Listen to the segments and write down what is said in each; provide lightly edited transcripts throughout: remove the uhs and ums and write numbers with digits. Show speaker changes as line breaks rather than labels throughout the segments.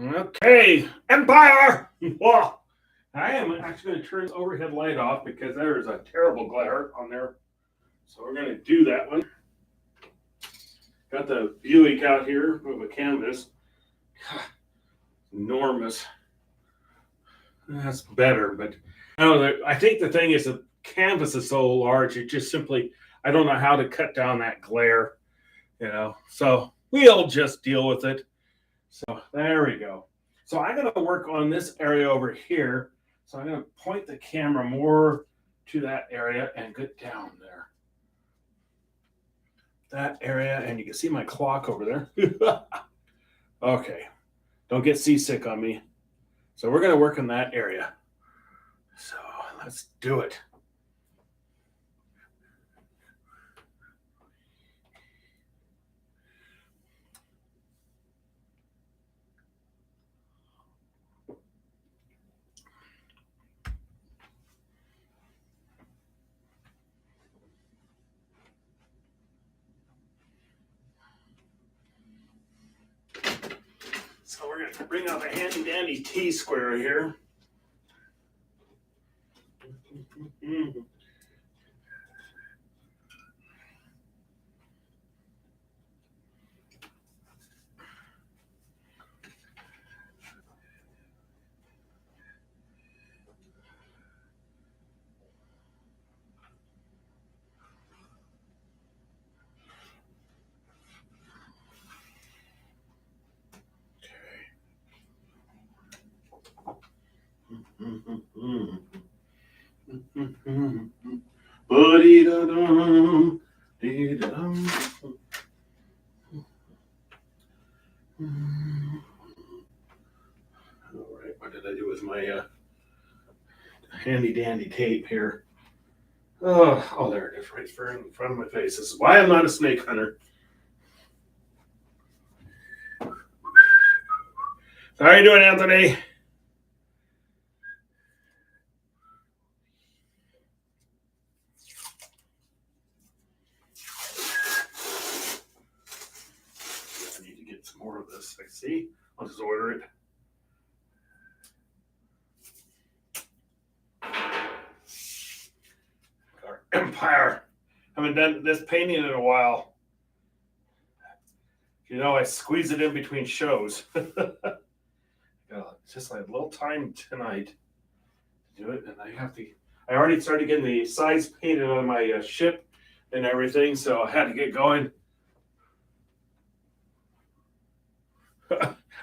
Okay, Empire! Whoa. I am actually going to turn this overhead light off because there is a terrible glare on there. So we're going to do that one. Got the Buick out here with a canvas. Enormous. That's better, but I think the thing is the canvas is so large, it just simply, I don't know how to cut down that glare. So we'll just deal with it. So there we go. So I'm going to work on this area over here. So I'm going to point the camera more to that area and get down there. That area, and you can see my clock over there. Okay, don't get seasick on me. So we're going to work in that area. So let's do it. So we're going to bring out a handy dandy T-square here. All right, what did I do with my handy dandy tape here? Oh, there it is, right in front of my face. This is why I'm not a snake hunter. How are you doing, Anthony? I need to get some more of this. I see. I'll just order it. Our Empire. Haven't done this painting in a while. I squeeze it in between shows. Just like a little time tonight to do it, and I already started getting the sides painted on my ship and everything, so I had to get going.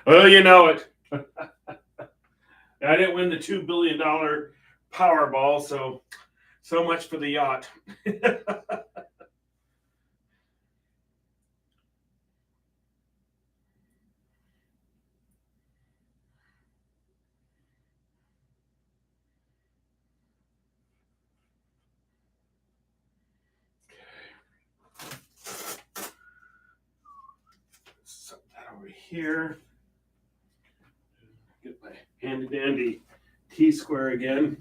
Well, you know it. I didn't win the $2 billion Powerball, so much for the yacht. Set that over here. Get my handy dandy T-square again.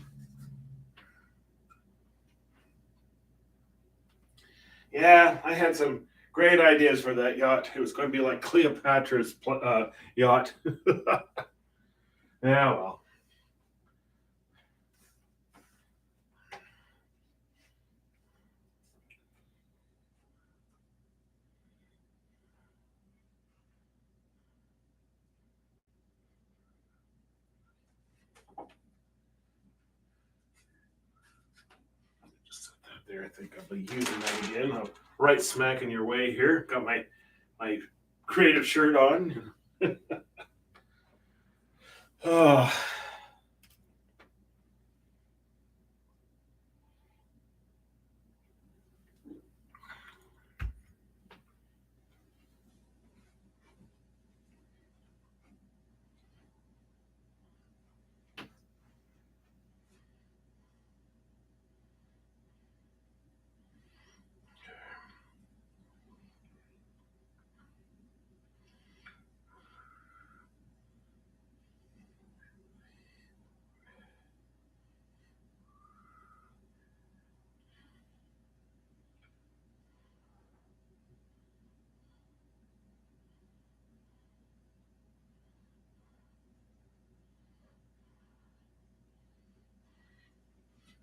Yeah, I had some great ideas for that yacht. It was going to be like Cleopatra's yacht. Yeah, well. Just set that there. I think I'll be using that again. I'll right smack in your way here. Got my creative shirt on. Oh.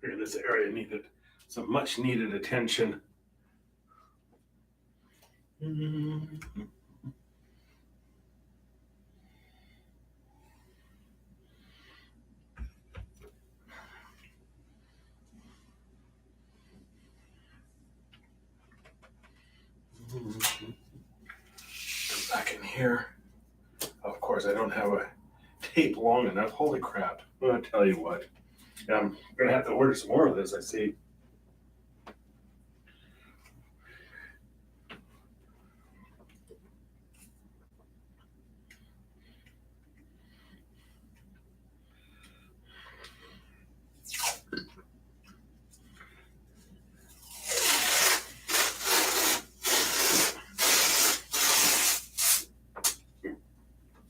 Here, this area needed some much needed attention. Mm-hmm. Come back in here. Of course, I don't have a tape long enough. Holy crap. I'll tell you what. I'm going to have to order some more of this, I see.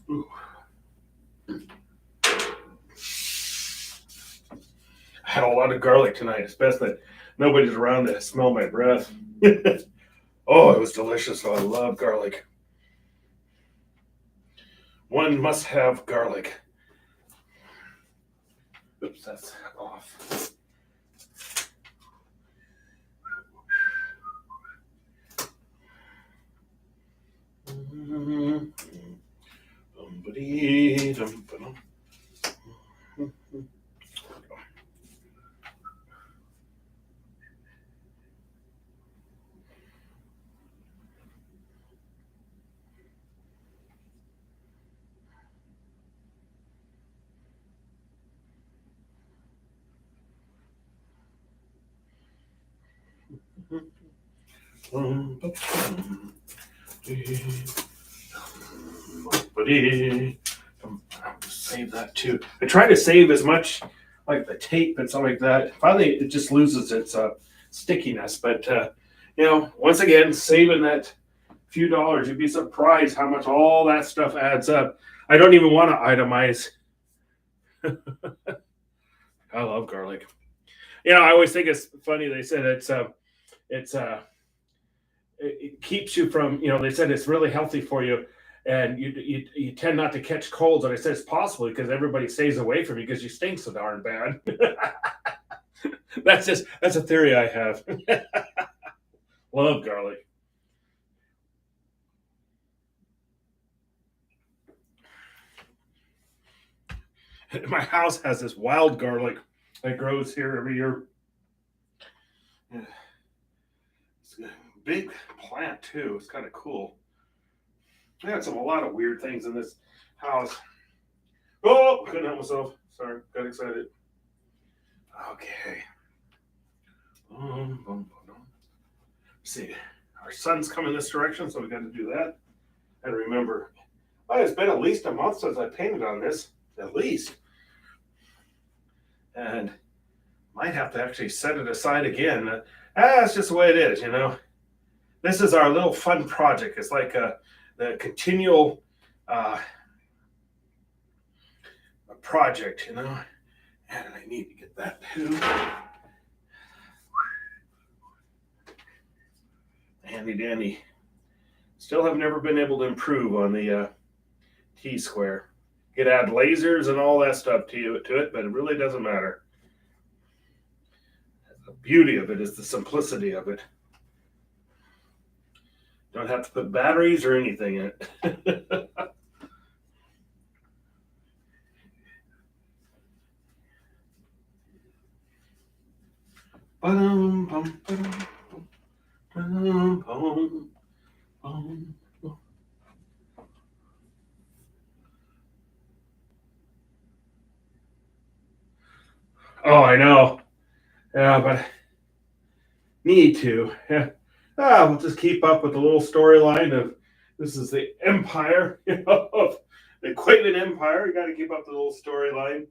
Ooh. I had a lot of garlic tonight. It's best that nobody's around to smell my breath. Oh, it was delicious. Oh, I love garlic. One must have garlic. Oops, that's off. Save that too. I try to save as much like the tape and stuff like that. Finally, it just loses its stickiness. But once again, saving that few dollars, you'd be surprised how much all that stuff adds up. I don't even want to itemize. I love garlic. I always think it's funny. They said it's it keeps you from, they said it's really healthy for you, and you tend not to catch colds. And I said it's possible because everybody stays away from you because you stink so darn bad. That's a theory I have. Love garlic. My house has this wild garlic that grows here every year. It's a big plant too. It's kind of cool. I had a lot of weird things in this house. Oh, couldn't help myself. Sorry, got excited. Okay. See, our sun's coming this direction, so we got to do that. And remember, it's been at least a month since I painted on this, at least. And might have to actually set it aside again. That's just the way it is, This is our little fun project. It's like the continual project, And I need to get that too. Handy dandy. Still have never been able to improve on the T-square. You could add lasers and all that stuff to it, but it really doesn't matter. The beauty of it is the simplicity of it. Don't have to put batteries or anything in it. Oh, I know. Yeah, but need to. Yeah. We'll just keep up with the little storyline of this is the empire, of the equipment empire. You got to keep up the little storyline.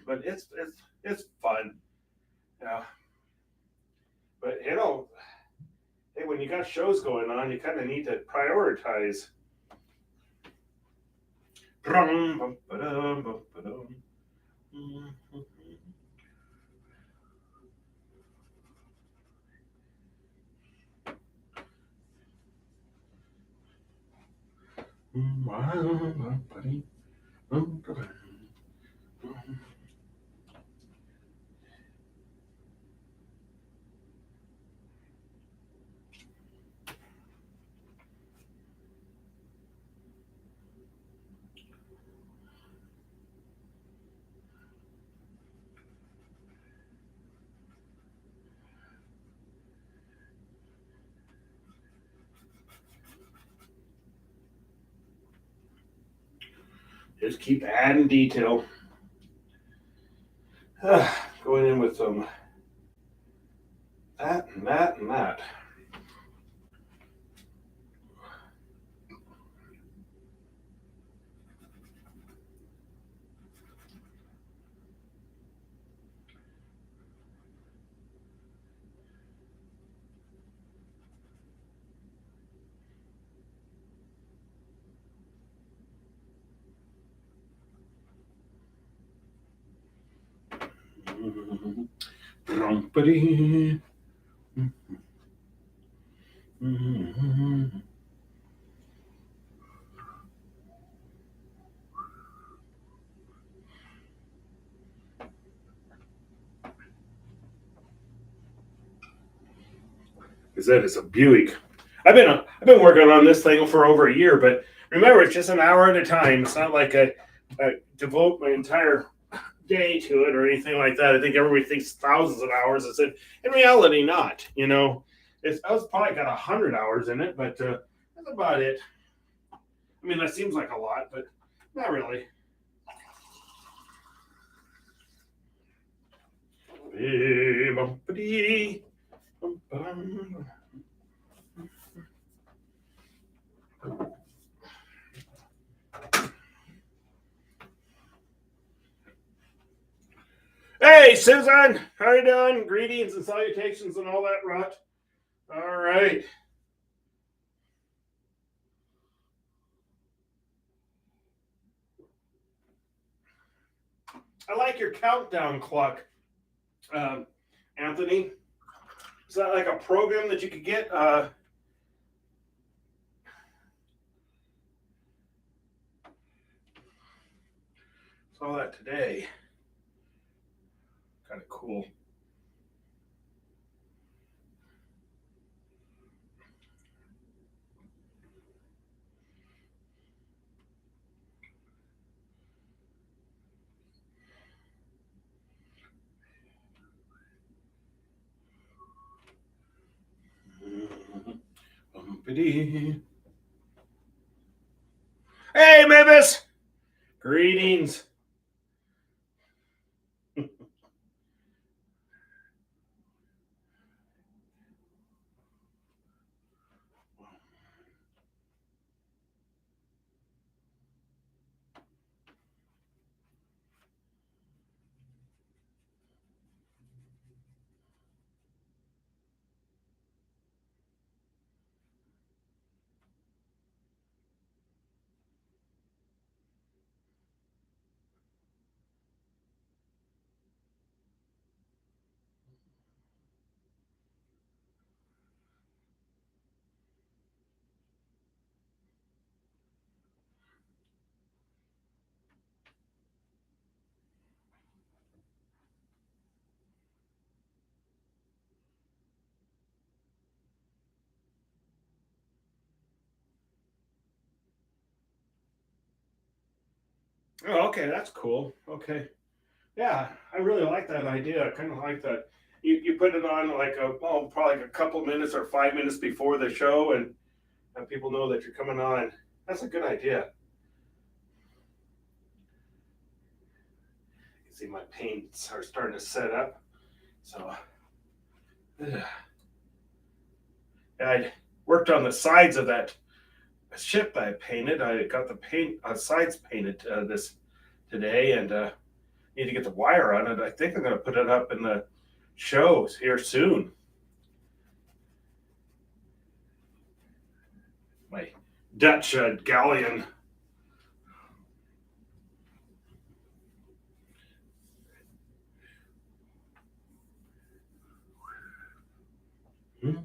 But it's fun. Yeah. But hey, when you got shows going on, you kind of need to prioritize. Just keep adding detail. Going in with some that and that and that. Because that is a Buick. I've been working on this thing for over a year, but remember, it's just an hour at a time. It's not like I devote my entire day to it or anything like that. I think everybody thinks thousands of hours. I said, in reality, not. I was probably got 100 hours in it, but that's about it. I mean, that seems like a lot, but not really. Hey, Susan, how you doing? Greetings and salutations and all that rot. All right. I like your countdown clock, Anthony. Is that like a program that you could get? Saw that today. Kind of cool. Hey, Mavis! Greetings. Oh, okay, that's cool. Okay. Yeah, I really like that idea. I kind of like that. You put it on like probably like a couple minutes or 5 minutes before the show, and people know that you're coming on. That's a good idea. You can see my paints are starting to set up. So, yeah, I worked on the sides of that ship I painted. I got the paint sides painted this today, and need to get the wire on it. I think I'm going to put it up in the shows here soon. My Dutch galleon. Okay,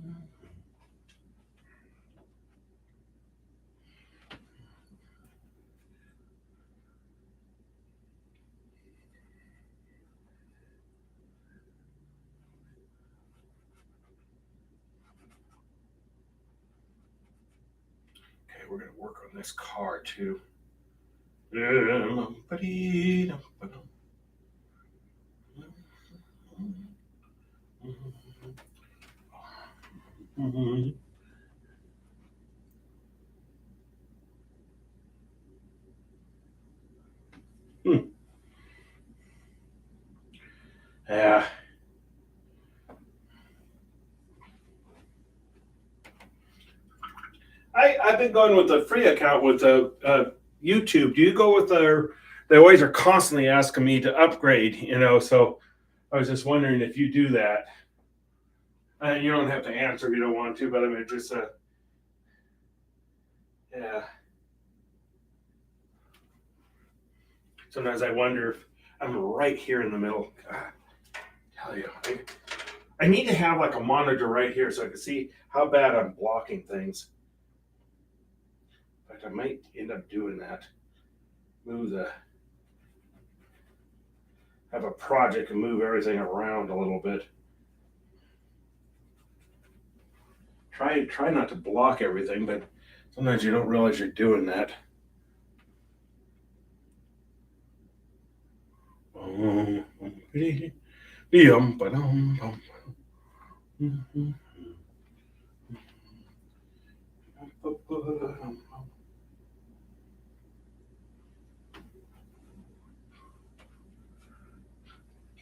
we're going to work on this car too. I've been going with the free account with the YouTube. Do you go with their? They always are constantly asking me to upgrade. So I was just wondering if you do that. You don't have to answer if you don't want to, but I mean, just yeah. Sometimes I wonder if I'm right here in the middle. God, tell you, I need to have like a monitor right here so I can see how bad I'm blocking things. In fact, I might end up doing that. Have a project and move everything around a little bit. Try not to block everything, but sometimes you don't realize you're doing that.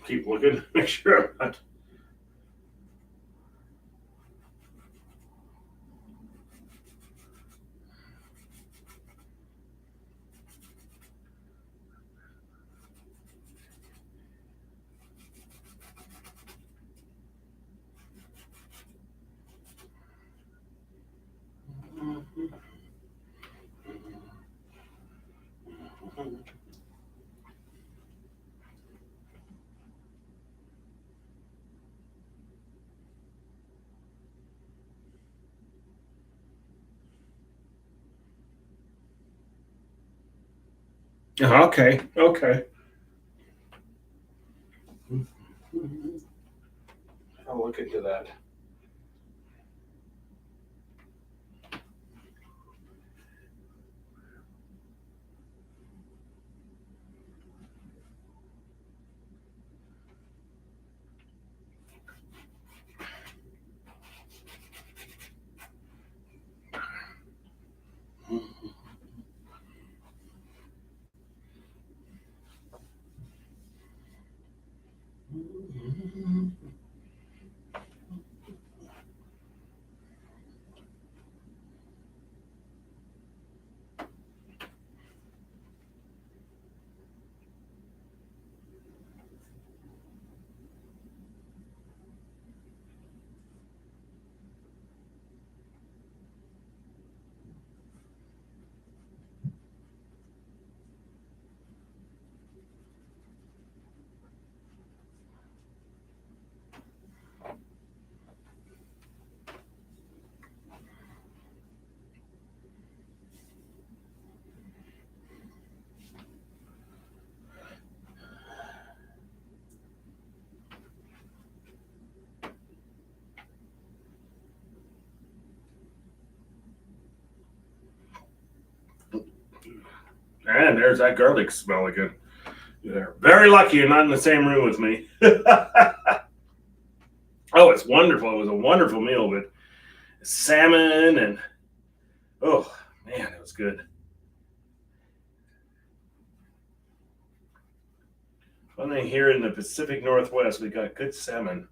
Keep looking, make sure I'm not. Okay, okay. I'll look into that. And there's that garlic smell again. You're very lucky you're not in the same room with me. Oh, it's wonderful. It was a wonderful meal with salmon and oh man, it was good. One thing here in the Pacific Northwest, we got good salmon.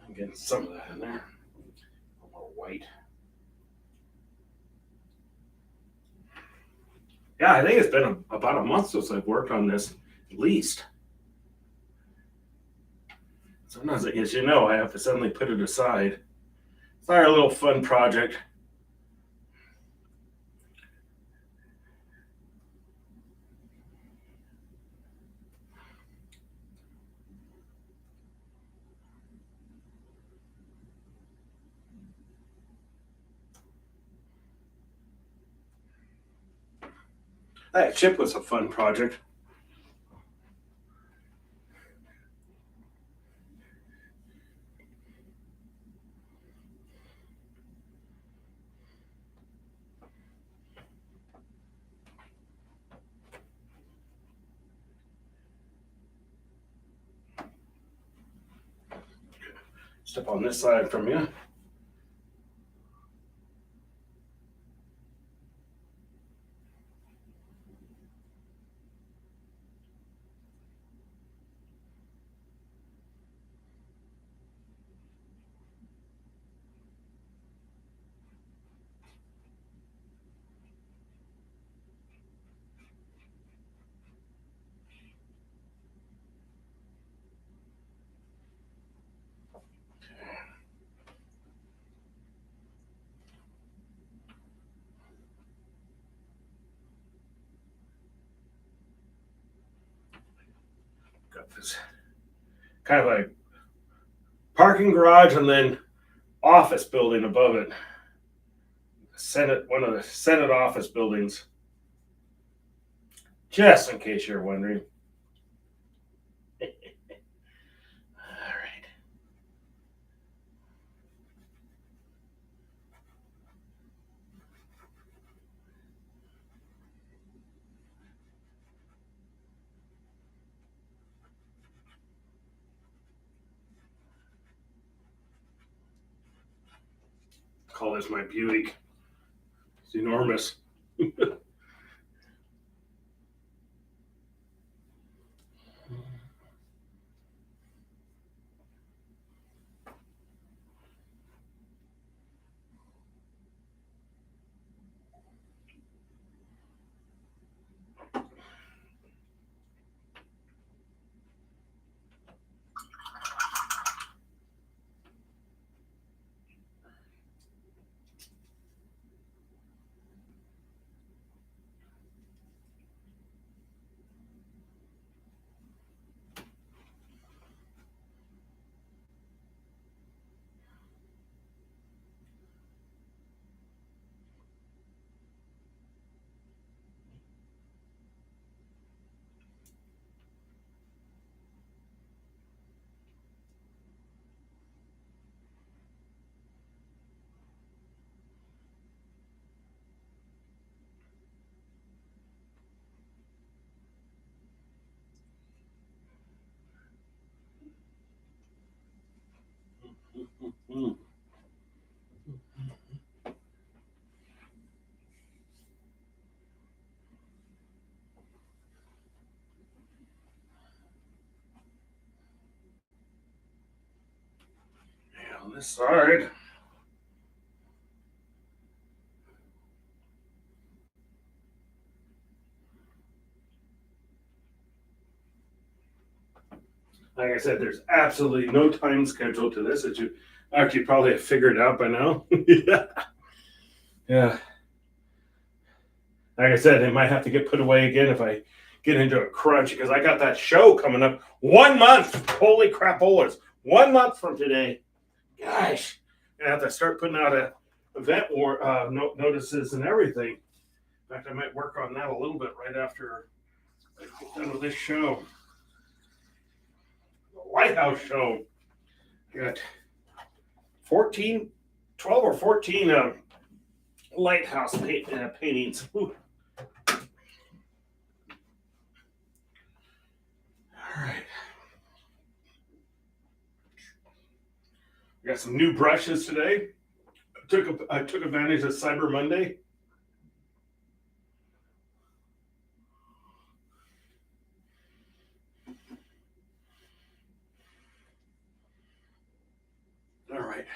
I'm getting some of that in there. A little more white. Yeah, I think it's been about a month since I've worked on this, at least. Sometimes, as you know, I have to suddenly put it aside. It's our little fun project. That chip was a fun project. Step on this side from you. Got this kind of like parking garage and then office building above it. One of the Senate office buildings. Just in case you're wondering. All right. Call this my Buick. It's enormous. Mm. Yeah, on this side. Like I said, there's absolutely no time schedule to this, as you actually probably have figured out by now. Yeah. Yeah. Like I said, it might have to get put away again if I get into a crunch because I got that show coming up 1 month. Holy crapolas. 1 month from today. Gosh. I have to start putting out event notices and everything. In fact, I might work on that a little bit right after I get done with this show. The White House show. Got 14, 12 or 14 lighthouse paintings. Ooh. All right. We got some new brushes today. I took advantage of Cyber Monday. All right.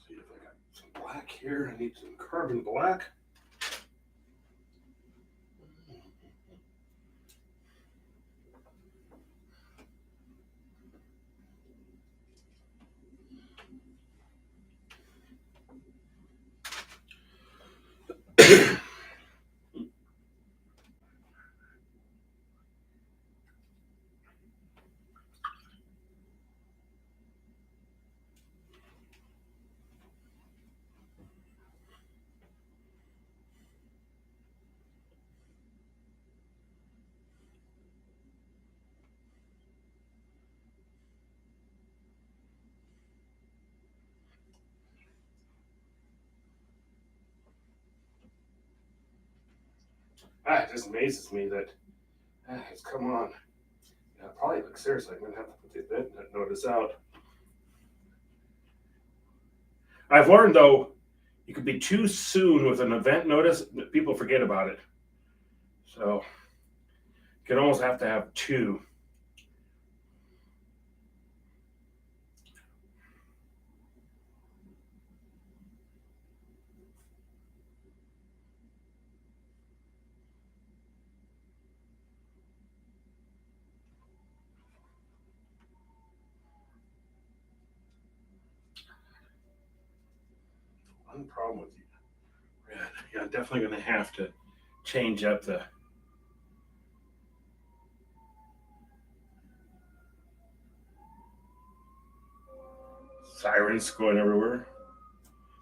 See if I got some black here. I need some carbon black. It just amazes me that it's come on. Yeah, probably look seriously. I'm gonna have to put the event notice out. I've learned though, you could be too soon with an event notice. People forget about it. So you could almost have to have two. One problem with you, Red. Yeah, I'm definitely gonna have to change up the sirens going everywhere.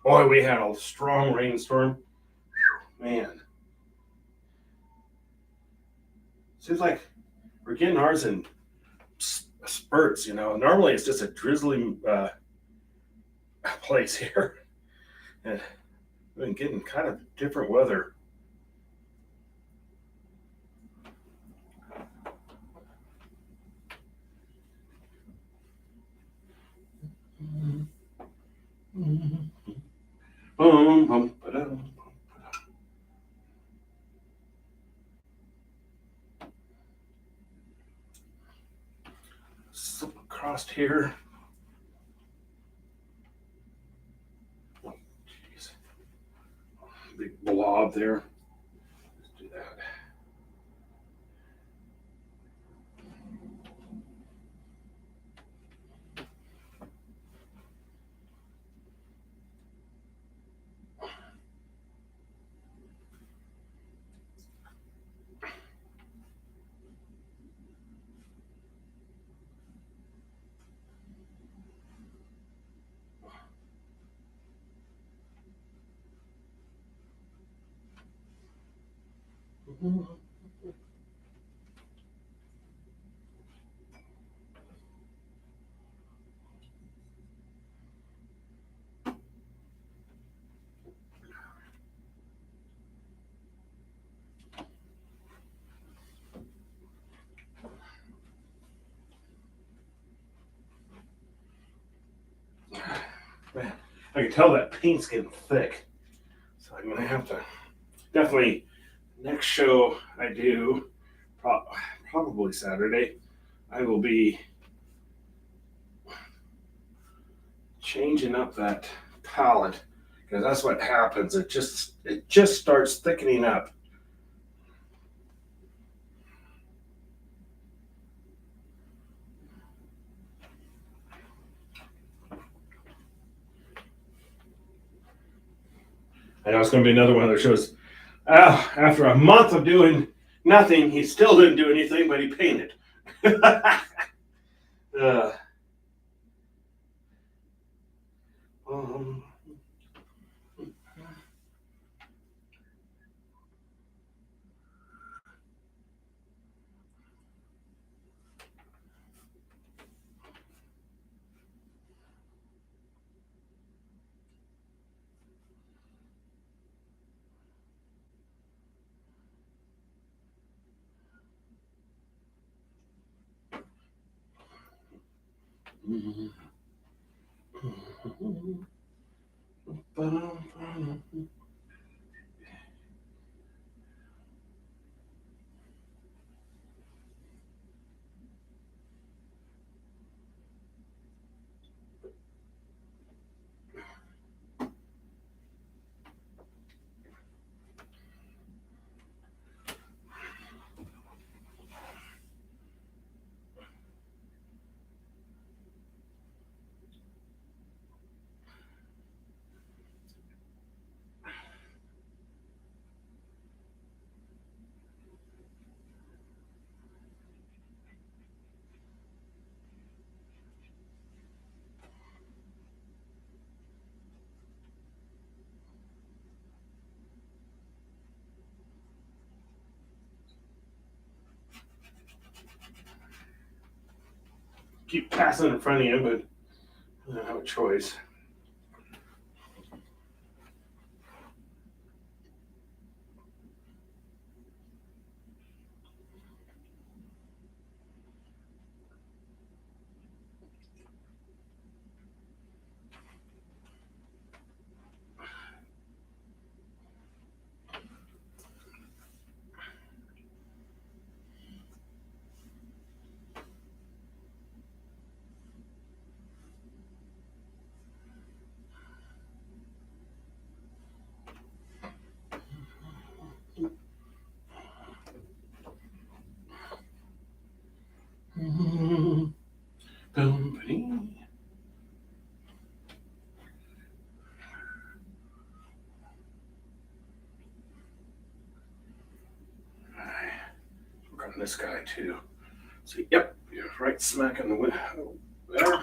Boy, we had a strong rainstorm. Man, seems like we're getting ours in spurts. Normally it's just a drizzling place here. And we've been getting kind of different weather. Boom, boom, ba-dum. Slip across here. Oh, jeez. Big blob there. Let's do that. Man, I can tell that paint's getting thick. So I'm gonna have to definitely next show I do, probably Saturday, I will be changing up that palette because that's what happens. It just starts thickening up. I know it's going to be another one that shows. After a month of doing nothing, he still didn't do anything, but he painted. uh, um, keep passing in front of you, but I don't have a choice. this guy too. See, yep, you're right smack in the there.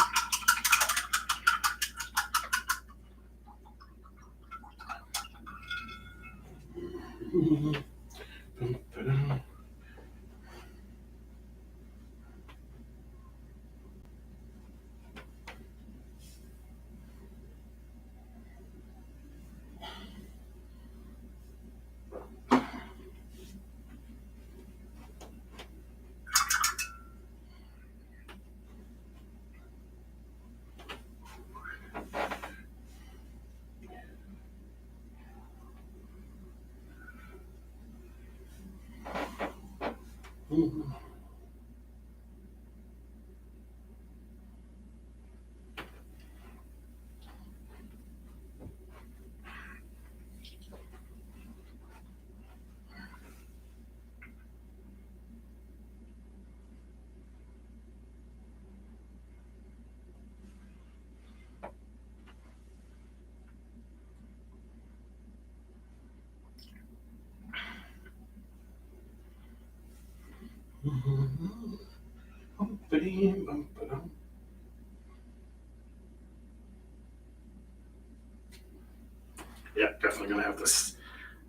Yeah, definitely gonna have to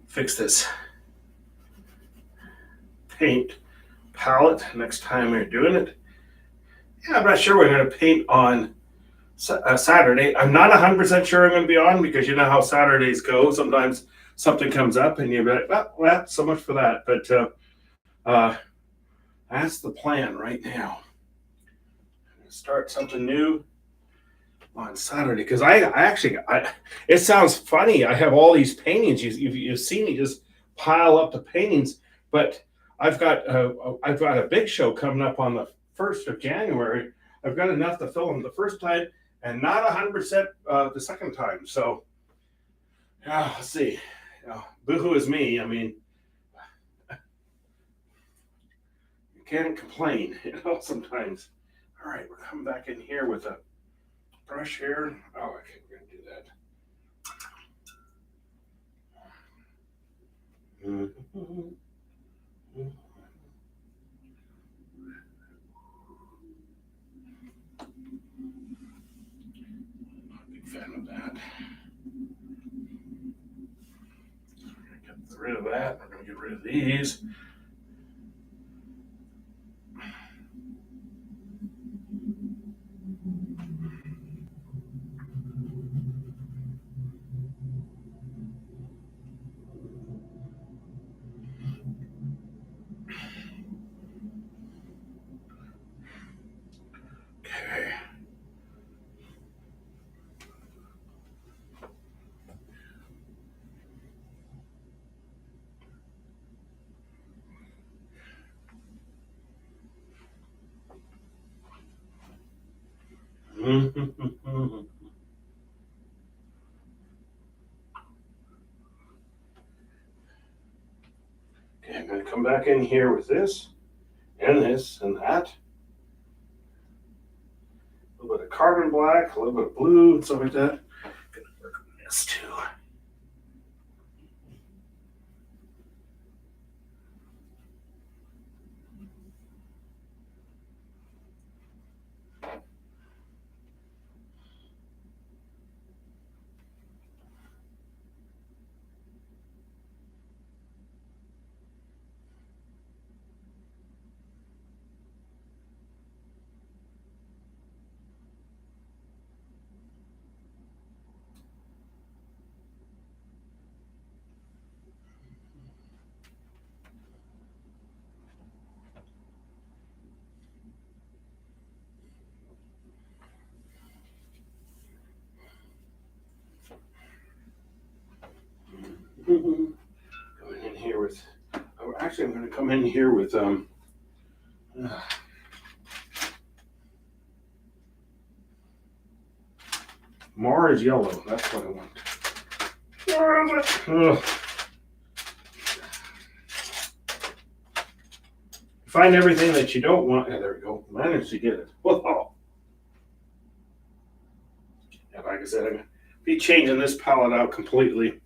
fix this paint palette next time we're doing it. Yeah, I'm not sure we're gonna paint on Saturday. I'm not 100% sure I'm gonna be on because you know how Saturdays go. Sometimes something comes up and you're like, well, so much for that. But that's the plan right now. Start something new on Saturday because I actually it sounds funny. I have all these paintings. You've seen me just pile up the paintings, but I've got a big show coming up on the 1st of January. I've got enough to fill them the first time and not 100% the second time. So yeah, let's see. Boohoo is me. I mean, you can't complain, sometimes. All right, we're coming back in here with a brush here. Oh, okay, we're gonna do that. Not a big fan of that. We're gonna get rid of that. We're gonna get rid of these. Okay. Okay, I'm gonna come back in here with this and this and that. A little bit of carbon black, a little bit of blue, and stuff like that. Gonna work on this too. Coming in here with. Oh, actually, I'm gonna come in here with Mars yellow. That's what I want. Where is it? Ugh. Find everything that you don't want. Yeah, there we go. Managed to get it. Whoa. Yeah, like I said, I'm gonna be changing this palette out completely.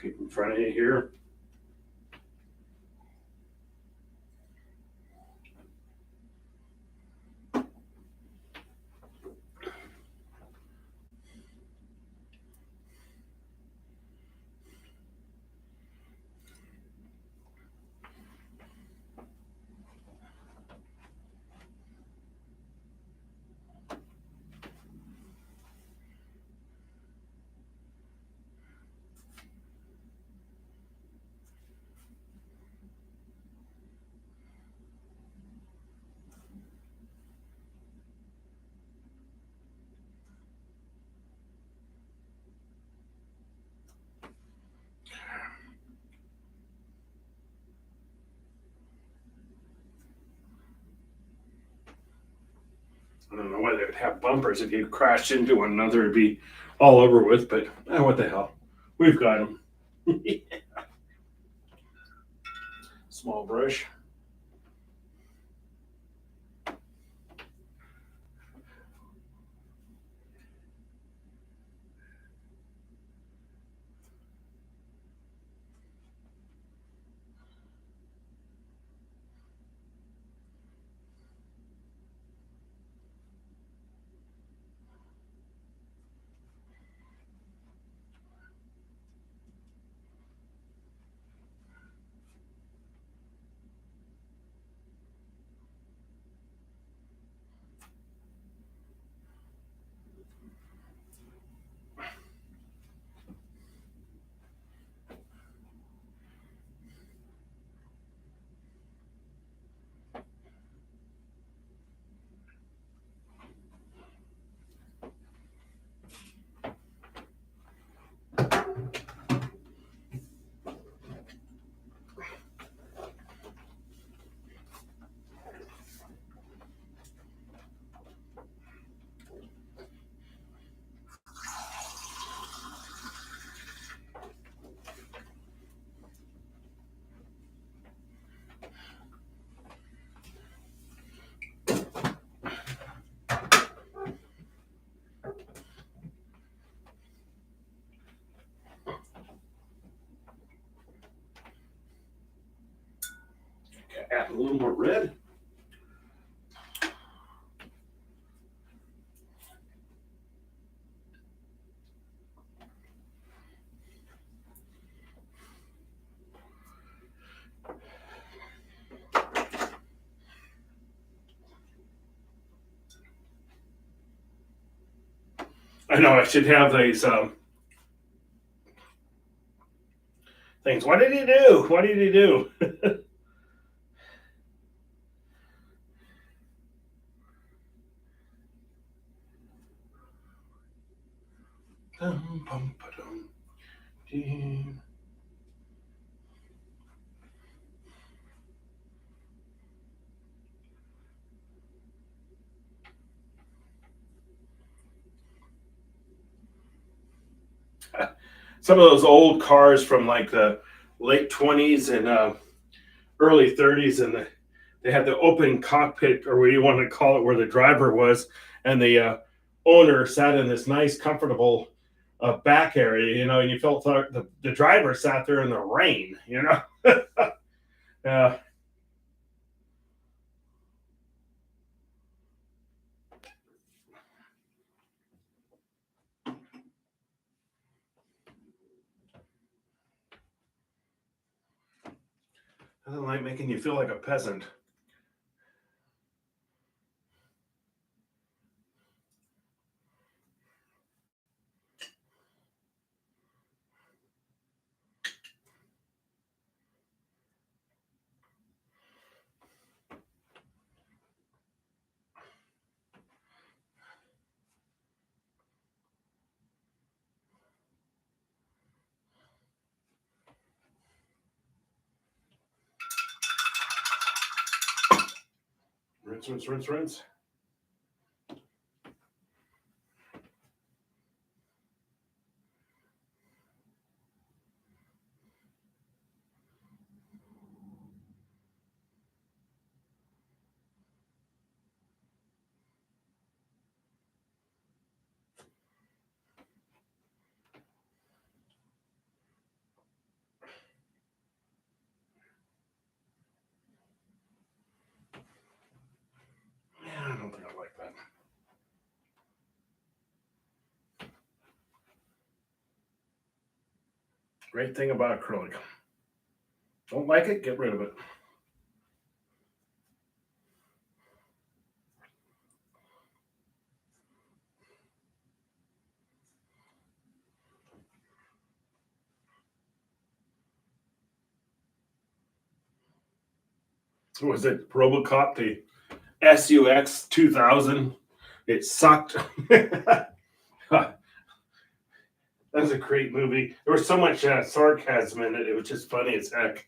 Keep in front of you here. I don't know why they would have bumpers. If you crashed into one another, it'd be all over with. But what the hell? We've got them. Small brush. Add a little more red. I know I should have these things. What did he do? What did he do? Some of those old cars from like the late 20s and early 30s, and they had the open cockpit, or what you want to call it, where the driver was, and the owner sat in this nice, comfortable back area, and you felt like the driver sat there in the rain. uh, Nothing like making you feel like a peasant. Rinse, rinse, rinse, rinse. Great thing about acrylic. Don't like it, get rid of it. What was it Robocop, the SUX 2000? It sucked. That was a great movie. There was so much sarcasm in it. It was just funny as heck.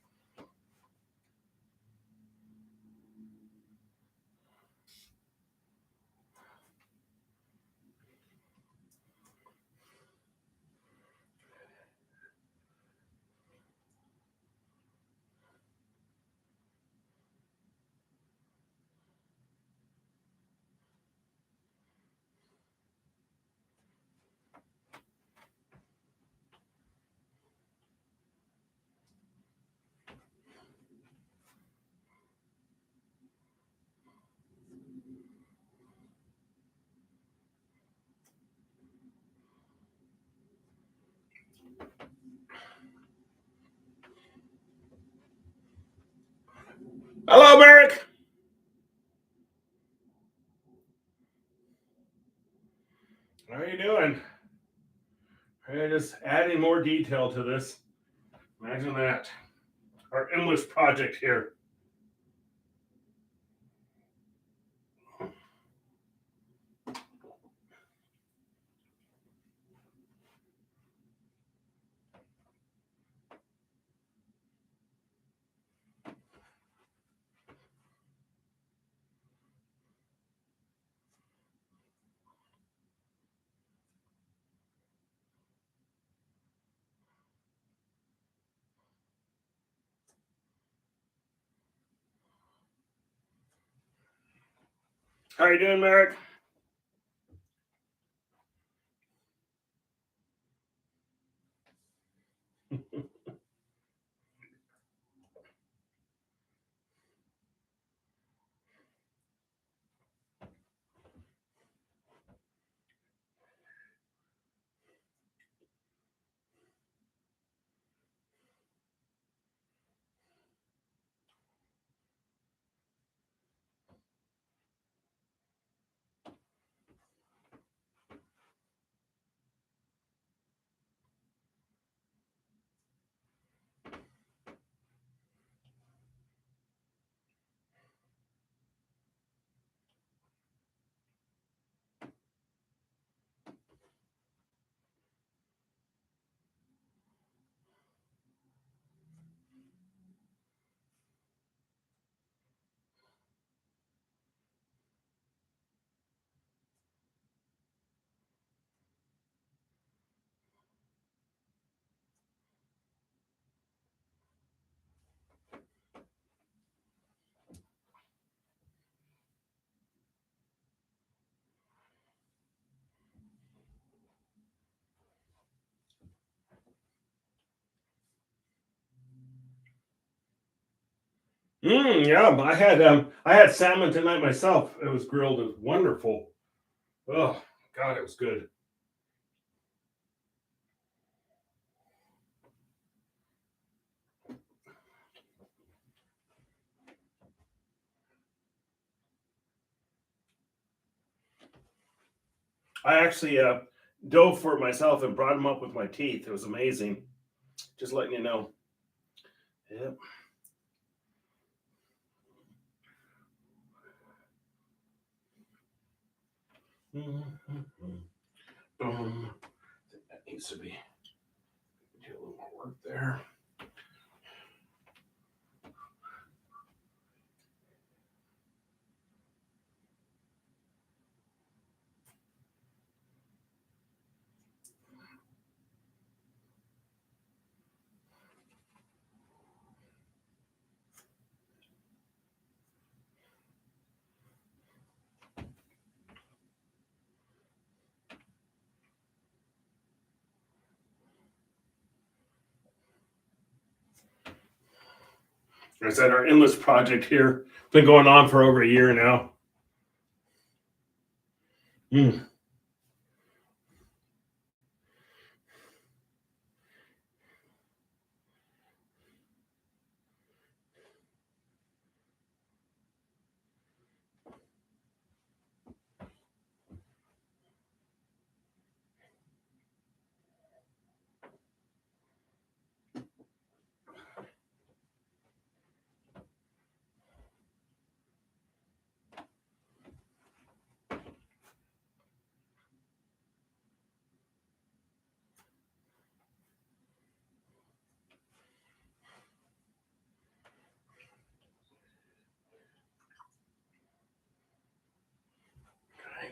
Hello, Merrick. How are you doing? Just adding more detail to this. Imagine that. Our endless project here. How are you doing, Merrick? Yeah, I had salmon tonight myself. It was grilled. It was wonderful. Oh God, it was good. I actually dove for it myself and brought them up with my teeth. It was amazing. Just letting you know. Yep. That needs to be do a little more work there. I said our endless project here been going on for over a year now. Mm.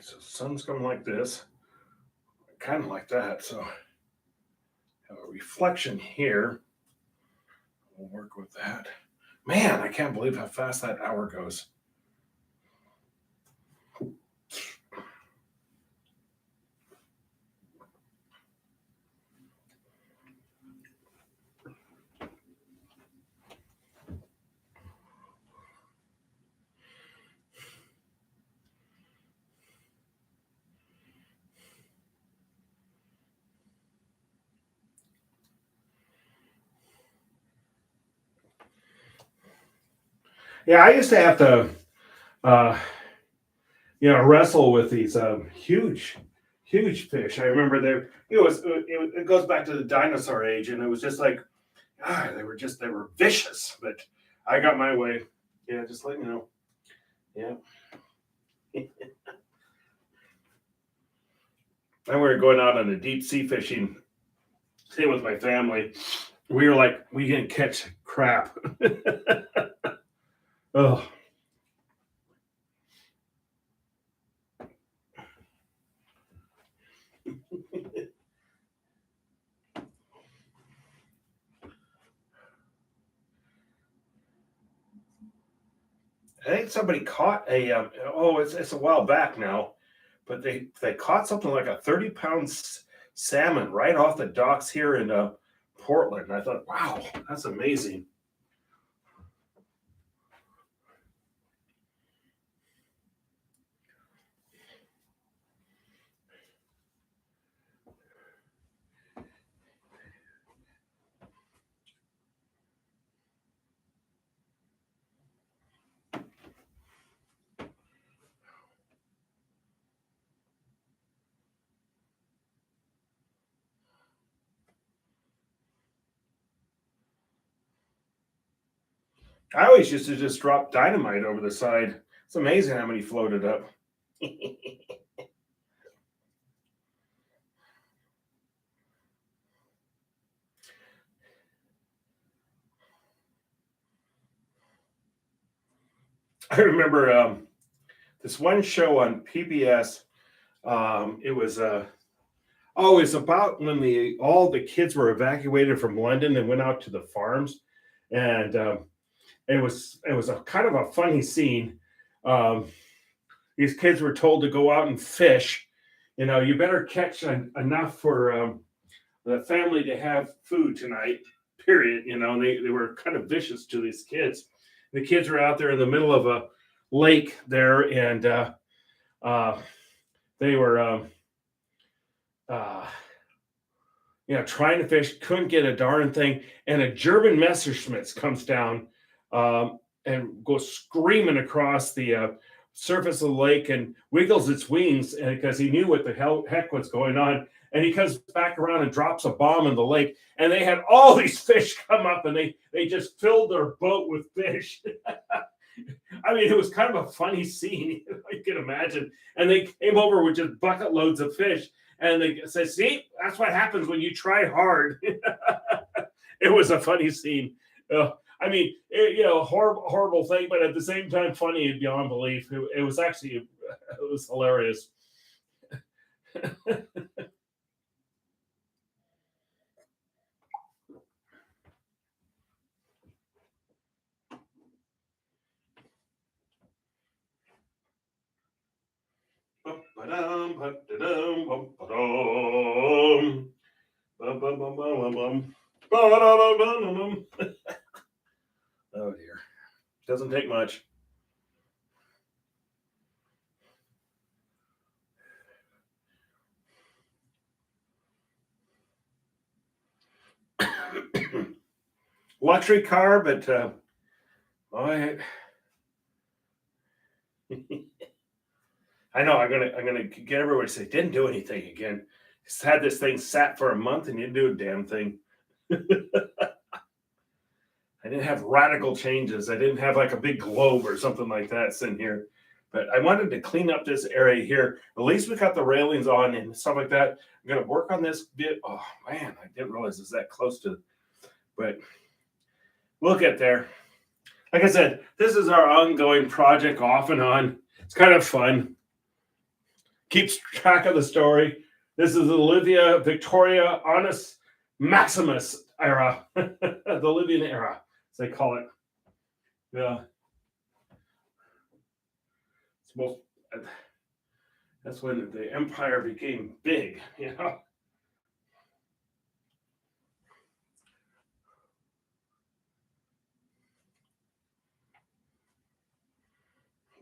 So the sun's coming like this, kind of like that. So have a reflection here. We'll work with that. Man, I can't believe how fast that hour goes. Yeah, I used to have to, uh, wrestle with these huge fish. I remember there, it goes back to the dinosaur age, and it was just like, they were vicious. But I got my way. Yeah, just let me know. Yeah. And we were going out on a deep sea fishing, staying with my family. We were like, we didn't catch crap. Oh, I think somebody caught it's a while back now, but they caught something like a 30-pound salmon right off the docks here in Portland. And I thought, wow, that's amazing. I always used to just drop dynamite over the side. It's amazing how many floated up. I remember this one show on PBS. It was it's about when all the kids were evacuated from London and went out to the farms, and it was a kind of a funny scene. Um, these kids were told to go out and fish. You better catch enough for the family to have food tonight. Period. And they were kind of vicious to these kids. The kids were out there in the middle of a lake there, and uh, they were uh, trying to fish, couldn't get a darn thing, and a German Messerschmitt comes down and goes screaming across the surface of the lake and wiggles its wings because he knew what the heck was going on. And he comes back around and drops a bomb in the lake, and they had all these fish come up, and they just filled their boat with fish. I mean, it was kind of a funny scene, you can imagine. And they came over with just bucket loads of fish, and they said, "See, that's what happens when you try hard." It was a funny scene. I mean, horrible thing, but at the same time, funny beyond belief. It was actually, it was hilarious. Oh dear. Doesn't take much. Luxury car, but I I know I'm gonna get everybody to say didn't do anything again. Just had this thing sat for a month and you didn't do a damn thing. I didn't have radical changes. I didn't have like a big globe or something like that sitting here. But I wanted to clean up this area here. At least we got the railings on and stuff like that. I'm gonna work on this bit. Oh man, I didn't realize it's that close to, but we'll get there. Like I said, this is our ongoing project off and on. It's kind of fun. keeps track of the story. This is the Olivia Victoria Honest Maximus era, the Livian era, as they call it. Yeah, it's most. That's when the empire became big. You know,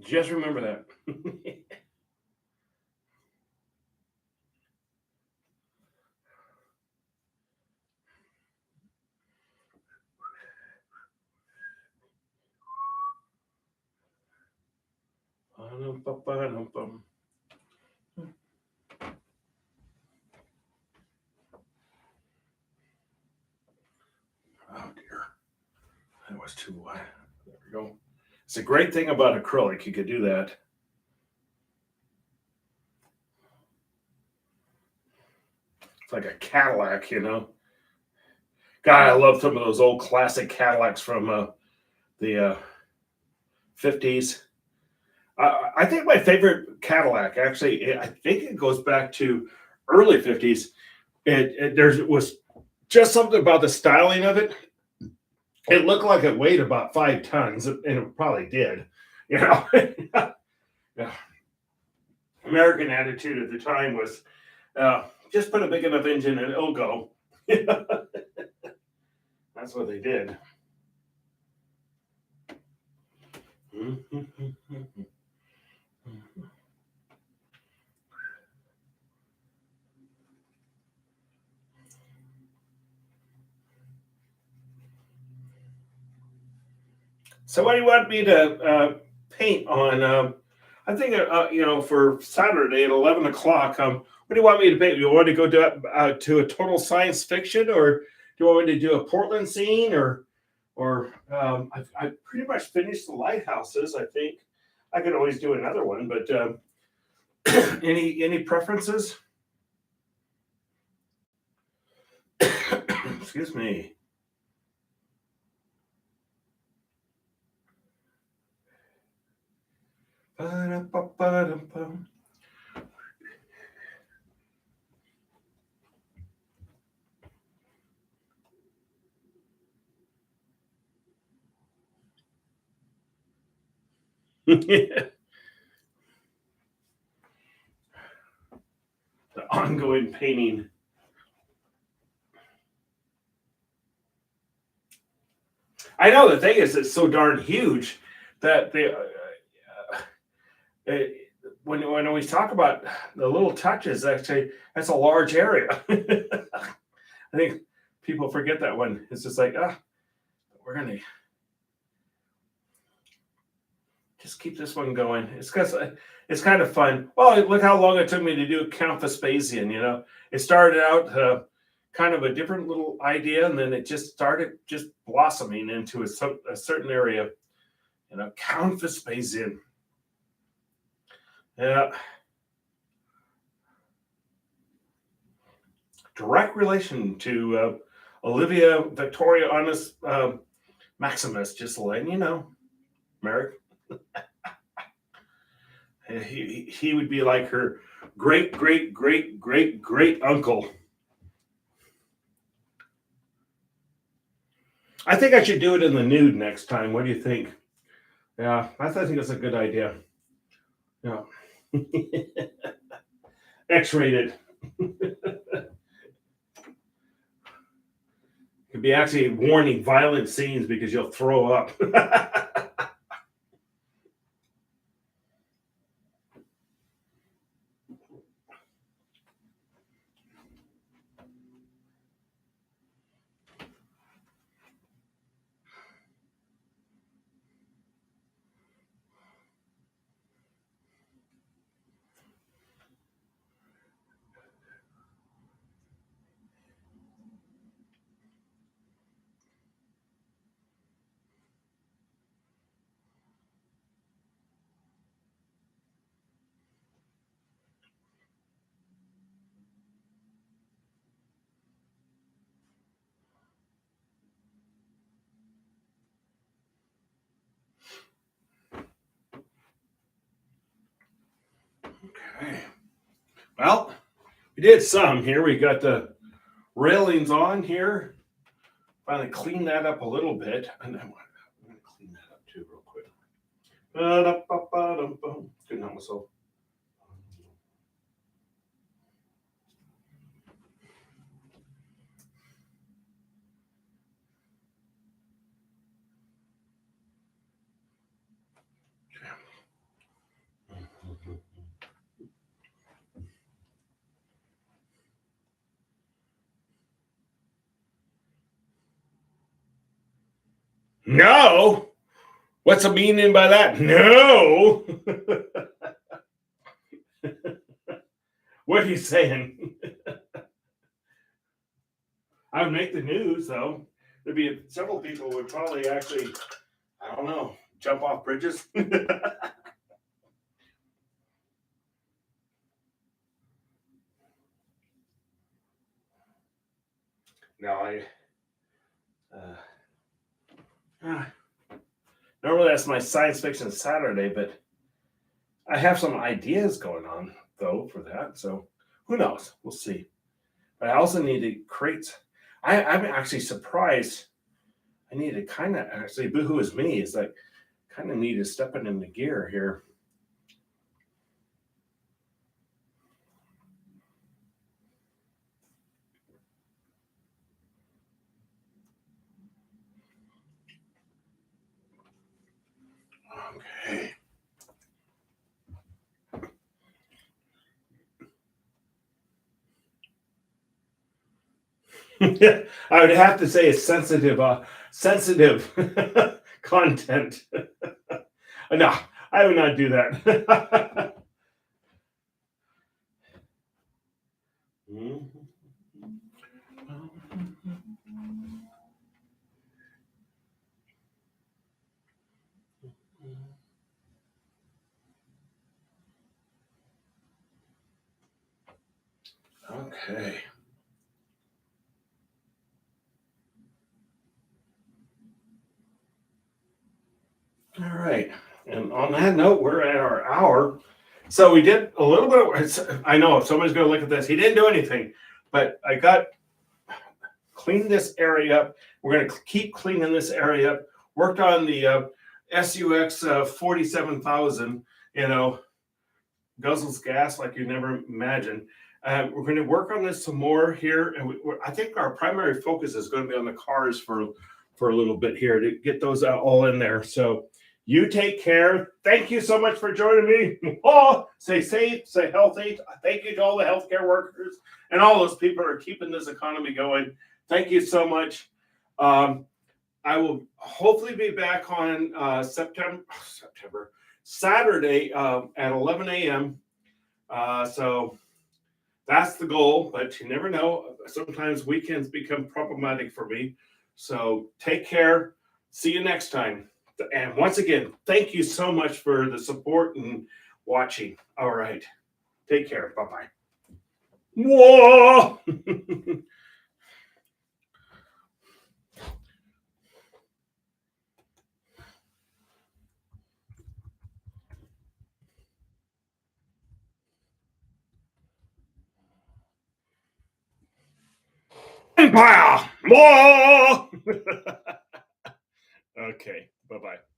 just remember that. Oh dear, that was too wide. There we go. It's a great thing about acrylic. You could do that. It's like a Cadillac, you know. God, I love some of those old classic Cadillacs from the 50s. I think my favorite Cadillac, actually, I think it goes back to early 50s. There was just something about the styling of it. It looked like it weighed about 5 tons, and it probably did. You know, yeah. American attitude at the time was just put a big enough engine and it'll go. That's what they did. So, what do you want me to paint on? I think for Saturday at 11 o'clock. What do you want me to paint? Do you want to go to a total science fiction, or do you want me to do a Portland scene, or I've pretty much finished the lighthouses. I think I could always do another one, but any preferences? Excuse me. Ba-da-ba-ba-da-bum. The ongoing painting. I know the thing is, it's so darn huge that it, when we talk about the little touches, actually, that's a large area. I think people forget that one. It's just like, we're gonna just keep this one going. It's because it's kind of fun. Well, look how long it took me to do Count Vespasian. You know, it started out kind of a different little idea, and then it just started just blossoming into a certain area. You know, Count Vespasian. Yeah, direct relation to Olivia Victoria Honest Maximus. Just letting you know, Merrick. He would be like her great great great great great uncle. I think I should do it in the nude next time. What do you think? Yeah, I think that's a good idea. Yeah. X-rated. Could be actually warning violent scenes because you'll throw up. Okay. Well, we did some here. We got the railings on here. Finally clean that up a little bit. And I'm going to clean that up too real quick. Couldn't help myself. No. What's the meaning by that? No. What are you saying? I would make the news though. There'd be several people would probably actually, I don't know, jump off bridges. No, uh, normally that's my science fiction Saturday, but I have some ideas going on though for that. So who knows? We'll see. But I also need to create. I'm actually surprised. I need to kind of actually boohoo is me. Is like kind of need to step it into gear here. Okay. I would have to say it's sensitive content. No, I would not do that. Okay. All right. And on that note, we're at our hour. So we did a little bit of, I know if somebody's going to look at this, he didn't do anything, but I got cleaned this area up. We're going to keep cleaning this area up. Worked on the SUX 47,000, guzzles gas like you never imagined. We're going to work on this some more here. And I think our primary focus is going to be on the cars for a little bit here to get those all in there. So you take care. Thank you so much for joining me. Oh, stay safe, stay healthy. Thank you to all the healthcare workers and all those people who are keeping this economy going. Thank you so much. I will hopefully be back on Saturday at 11 a.m. So that's the goal, but you never know. Sometimes weekends become problematic for me. So take care. See you next time. And once again, thank you so much for the support and watching. All right. Take care. Bye-bye. Whoa! Empire! Whoa! Okay. Bye-bye.